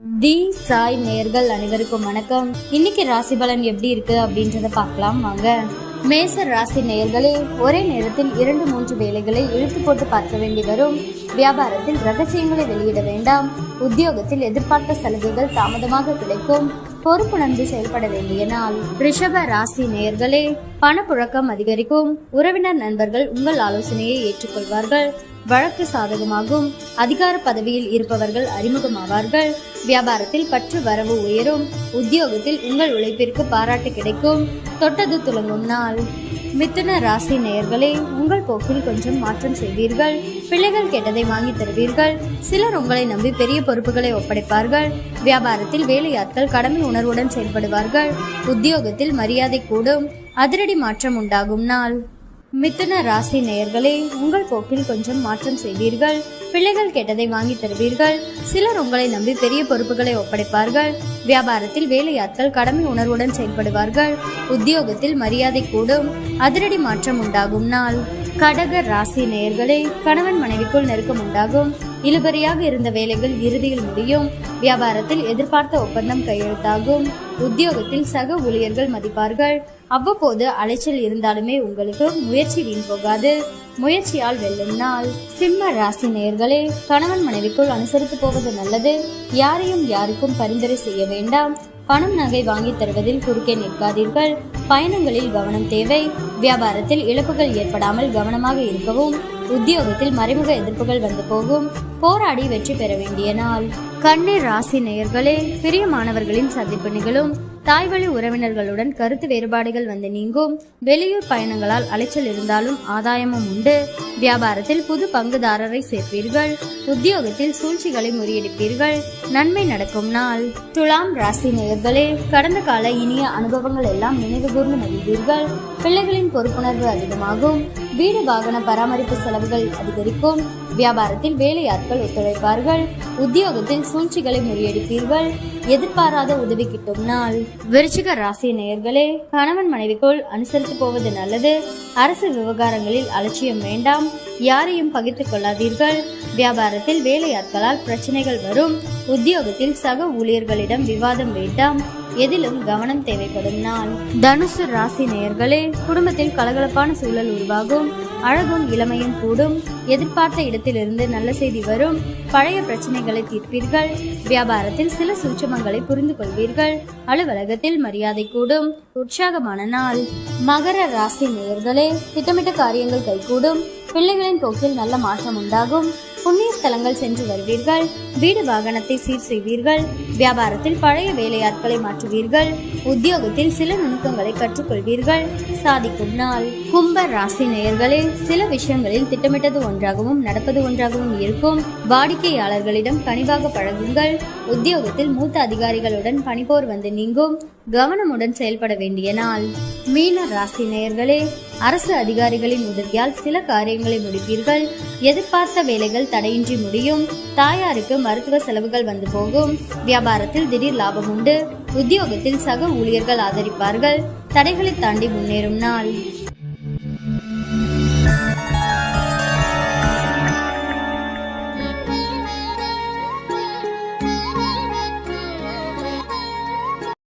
தி சாய் நேயர்கள் அனைவருக்கும் வணக்கம். இன்னைக்கு ராசி பலன் எப்படி இருக்கு அப்படின்றத பார்க்கலாம் வாங்க. மேச ராசி நேயர்களே, ஒரே நேரத்தில் 2-3 வேலைகளை இழுத்து போட்டு பார்க்க வேண்டி வரும். வியாபாரத்தில் ரகசியங்களை வெளியிட வேண்டாம். உத்தியோகத்தில் எதிர்பார்த்த சலுகைகள் தாமதமாக கிடைக்கும். பொறுப்புணர்ந்து செயல்பட வேண்டிய நாள். ரிஷப ராசி நேயர்களே, பணப்புழக்கம் அதிகரிக்கும். உறவினர் நண்பர்கள் உங்கள் ஆலோசனையை ஏற்றுக்கொள்வார்கள். வழக்கு சாதகமாகும். அதிகார பதவியில் இருப்பவர்கள் அறிமுகமாவார்கள். வியாபாரத்தில் பற்று வரவு உயரும். உத்தியோகத்தில் உங்கள் உழைப்பிற்கு பாராட்டு கிடைக்கும். தொட்டது துலங்கும் நாள். மிதுன ராசி நேயர்களே, உங்கள் போக்கில் கொஞ்சம் மாற்றம் செய்வீர்கள். பிள்ளைகள் கேட்டதை வாங்கி தருவீர்கள். சிலர் உங்களை நம்பி பெரிய பொறுப்புகளை ஒப்படைப்பார்கள். வியாபாரத்தில் வேலையாட்கள் கடமை உணர்வுடன் செயல்படுவார்கள். உத்தியோகத்தில் மரியாதை கூடும். அதிரடி மாற்றம் உண்டாகும் நாள். மிதுன ராசி நேயர்களே, உங்கள் போக்கில் கொஞ்சம் மாற்றம் செய்வீர்கள். பிள்ளைகள் கேட்டதை வாங்கி தருவீர்கள். சிலர் உங்களை நம்பி பெரிய பொறுப்புகளை ஒப்படைப்பார்கள். வியாபாரத்தில் வேலையாட்கள் கடமை உணர்வுடன் செயல்படுவார்கள். உத்தியோகத்தில் மரியாதை கூடும். அதிரடி மாற்றம் உண்டாகும் நாள். கடக ராசி நேயர்களே, கணவன் மனைவிக்குள் நெருக்கம் உண்டாகும். இழுபறியாக இருந்த வேலைகள் இறுதியில் முடியும். வியாபாரத்தில் எதிர்பார்த்த ஒப்பந்தம் கையெழுத்தாகும். உத்தியோகத்தில் சக ஊழியர்கள் மதிப்பார்கள். அவ்வப்போது அலைச்சல் இருந்தாலுமே உங்களுக்கு முயற்சி வீண் போகாது. முயற்சியால் வெல்லும் நாள். சிம்ம ராசி நேயர்களே, கணவன் மனைவிக்குள் அனுசரித்து போவது நல்லது. யாருக்கும் பரிந்துரை செய்ய வேண்டாம். பணம் நகை வாங்கி தருவதில் குறுக்கே நிற்காதீர்கள். பயணங்களில் கவனம் தேவை. வியாபாரத்தில் இழப்புகள் ஏற்படாமல் கவனமாக இருக்கவும். உத்தியோகத்தில் மறைமுக எதிர்ப்புகள் வந்து போகும். போராடி வெற்றி பெற வேண்டிய நாள். கன்னி ராசி நேயர்களே, பிரியமானவர்களின் சந்திப்பு நிகழும். தாய்வழி உறவினர்களுடன் கருத்து வேறுபாடுகள் வந்து நீங்கும். வெளியூர் பயணங்களால் அலைச்சல் இருந்தாலும் ஆதாயமும் உண்டு. வியாபாரத்தில் புது பங்குதாரரை சேர்ப்பீர்கள். உத்தியோகத்தில் சூழ்ச்சிகளை முறியடிப்பீர்கள். நன்மை நடக்கும் நாள். துலாம் ராசி நேயர்களே, கடந்த கால இனிய அனுபவங்கள் எல்லாம் நினைவு கூர்ந்து மகிழ்வீர்கள். பிள்ளைகளின் பொறுப்புணர்வு அதிகமாகும். வீடு வாகன பராமரிப்பு செலவுகள் அதிகரிக்கும். வியாபாரத்தில் வேலையாட்கள் ஒத்துழைப்பார்கள். உத்தியோகத்தில் சூழ்ச்சிகளை முறியடிப்பீர்கள். எதிர்பாராத உதவி கிட்டும் நாள். விருச்சிக ராசி நேயர்களே, கணவன் மனைவிக்குள் அனுசரித்து போவது நல்லது. அரசு விவகாரங்களில் அலட்சியம் வேண்டாம். யாரையும் பகிர்ந்து கொள்ளாதீர்கள். வியாபாரத்தில் வேலையாட்களால் பிரச்சனைகள் வரும். உத்தியோகத்தில் சக ஊழியர்களிடம் விவாதம் வேண்டாம். எதிலும் கவனம் தேவைப்படும் நாள். தனுசு ராசி நேயர்களே, குடும்பத்தில் கலகலப்பான சூழல் உருவாகும். அழகும் இளமையும் கூடும். எதிர்பார்த்த இடத்திலிருந்து நல்ல செய்தி வரும். பழைய பிரச்சனைகளை தீர்ப்பீர்கள். வியாபாரத்தில் சில சூட்சமங்களை புரிந்து கொள்வீர்கள். அலுவலகத்தில் மரியாதை கூடும். உற்சாகமான நாள். மகர ராசி நேயர்களே, திட்டமிட்ட காரியங்கள் கைகூடும். பிள்ளைகளின் போக்கில் நல்ல மாற்றம் உண்டாகும். புண்ணிய ஸ்தலங்கள் சென்று வருவீர்கள். வீடு வாகனத்தை சீர் செய்வீர்கள். வியாபாரத்தில் பழைய வேலையாட்களை மாற்றுவீர்கள். உத்தியோகத்தில் சில நுணுக்கங்களை கற்றுக்கொள்வீர்கள். சாதிக்கும் நாள். கும்ப ராசி நேயர்களே, சில விஷயங்களில் திட்டமிட்டது ஒன்றாகவும் நடப்பது ஒன்றாகவும் இருக்கும். வாடிக்கையாளர்களிடம் கனிவாக பழகுங்கள். உத்தியோகத்தில் மூத்த அதிகாரிகளுடன் பணிபோர் வந்து நீங்கும். கவனமுடன் செயல்பட வேண்டிய நாள். மீன ராசி நேயர்களே, அரசு அதிகாரிகளின் உதவியால் சில காரியங்களை முடிப்பீர்கள். எதிர்பார்த்த வேலைகள் தடையின்றி முடியும். தாயாருக்கு மருத்துவ செலவுகள் வந்து போகும். வியாபாரத்தில் திடீர் லாபம் உண்டு. உத்தியோகத்தில் சக ஊழியர்கள் ஆதரிப்பார்கள். தடைகளை தாண்டி முன்னேறும் நாள்.